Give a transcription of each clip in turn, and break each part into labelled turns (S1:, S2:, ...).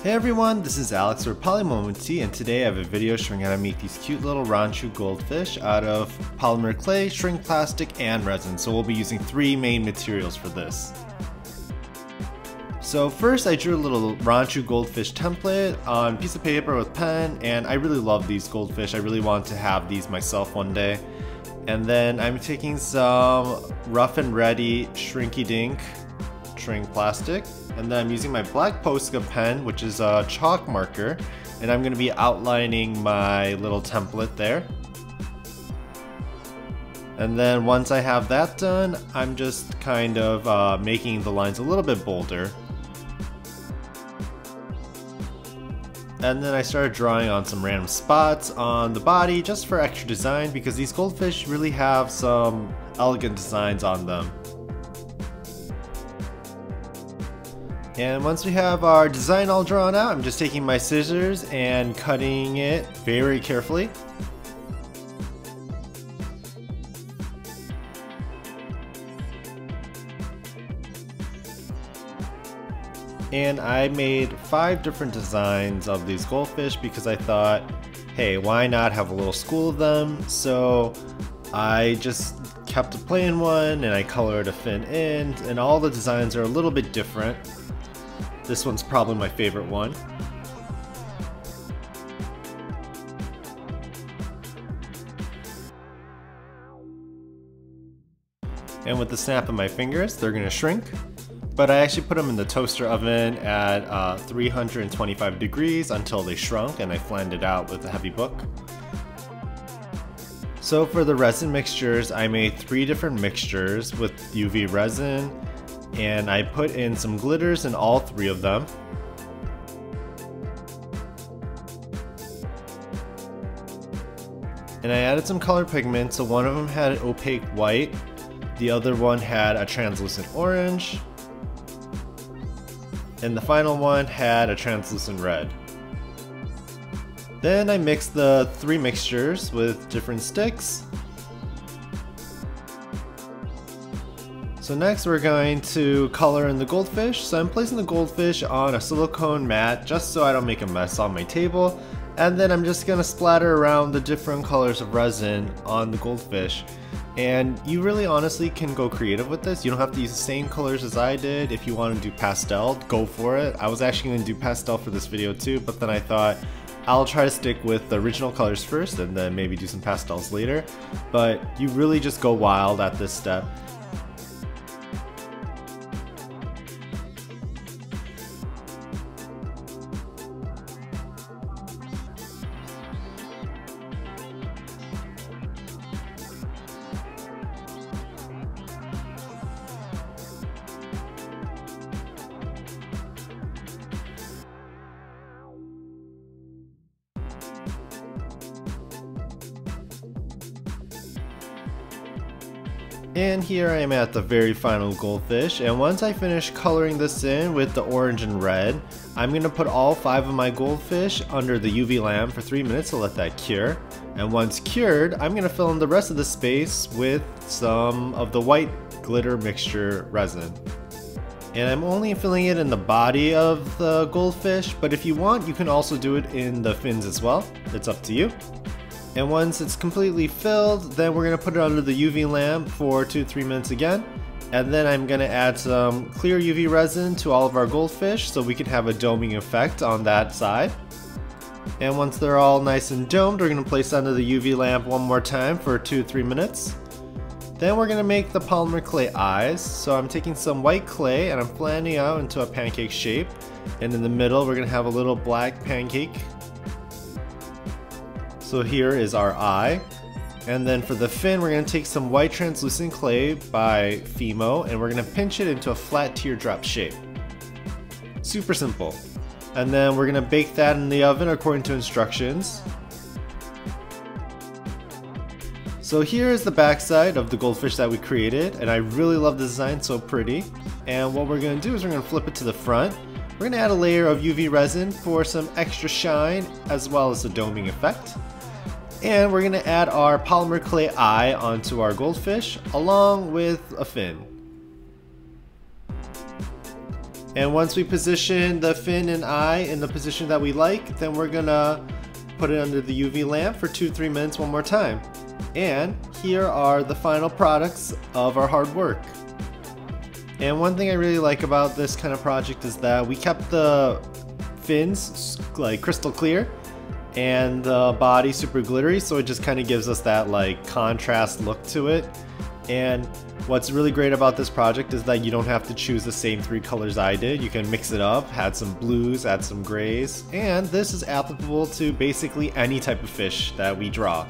S1: Hey everyone, this is Alex for PolymomoTea, and today I have a video showing how to make these cute little Ranchu Goldfish out of polymer clay, shrink plastic, and resin. So we'll be using three main materials for this. So first I drew a little Ranchu Goldfish template on a piece of paper with pen, and I really love these goldfish. I really want to have these myself one day. And then I'm taking some Ruff and Ready Shrinky Dink shrink plastic, and then I'm using my black Posca pen, which is a chalk marker, and I'm going to be outlining my little template there. And then once I have that done, I'm just kind of making the lines a little bit bolder. And then I started drawing on some random spots on the body just for extra design, because these goldfish really have some elegant designs on them. And once we have our design all drawn out, I'm just taking my scissors and cutting it very carefully. And I made 5 different designs of these goldfish because I thought, hey, why not have a little school of them? So I just kept a plain one and I colored a fin in, and all the designs are a little bit different. This one's probably my favorite one. And with the snap of my fingers, they're gonna shrink. But I actually put them in the toaster oven at 325 degrees until they shrunk, and I flanned it out with a heavy book. So for the resin mixtures, I made 3 different mixtures with UV resin, and I put in some glitters in all 3 of them. And I added some color pigment, so one of them had an opaque white, the other one had a translucent orange, and the final one had a translucent red. Then I mixed the 3 mixtures with different sticks. So next we're going to color in the goldfish. So I'm placing the goldfish on a silicone mat just so I don't make a mess on my table. And then I'm just going to splatter around the different colors of resin on the goldfish. And you really honestly can go creative with this. You don't have to use the same colors as I did. If you want to do pastel, go for it. I was actually going to do pastel for this video too, but then I thought I'll try to stick with the original colors first and then maybe do some pastels later. But you really just go wild at this step. And here I am at the very final goldfish, and once I finish coloring this in with the orange and red, I'm going to put all 5 of my goldfish under the UV lamp for 3 minutes to let that cure. And once cured, I'm going to fill in the rest of the space with some of the white glitter mixture resin. And I'm only filling it in the body of the goldfish, but if you want, you can also do it in the fins as well. It's up to you. And once it's completely filled, then we're going to put it under the UV lamp for 2-3 minutes again. And then I'm going to add some clear UV resin to all of our goldfish so we can have a doming effect on that side. And once they're all nice and domed, we're going to place under the UV lamp one more time for 2-3 minutes. Then we're going to make the polymer clay eyes. So I'm taking some white clay and I'm flattening out into a pancake shape. And in the middle, we're going to have a little black pancake. So here is our eye, and then for the fin we're going to take some white translucent clay by Fimo and we're going to pinch it into a flat teardrop shape. Super simple. And then we're going to bake that in the oven according to instructions. So here is the backside of the goldfish that we created, and I really love the design, so pretty. And what we're going to do is we're going to flip it to the front. We're going to add a layer of UV resin for some extra shine as well as a doming effect. And we're going to add our polymer clay eye onto our goldfish along with a fin. And once we position the fin and eye in the position that we like, then we're gonna put it under the UV lamp for 2-3 minutes one more time. And here are the final products of our hard work. And one thing I really like about this kind of project is that we kept the fins like crystal clear and the body super glittery, so it just kind of gives us that like contrast look to it. And what's really great about this project is that you don't have to choose the same 3 colors I did. You can mix it up, add some blues, add some grays, and this is applicable to basically any type of fish that we draw.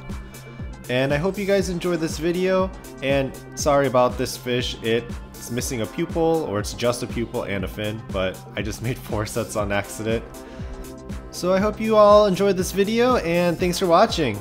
S1: And I hope you guys enjoyed this video, and sorry about this fish, it's missing a pupil, or it's just a pupil and a fin, but I just made 4 sets on accident. So I hope you all enjoyed this video, and thanks for watching!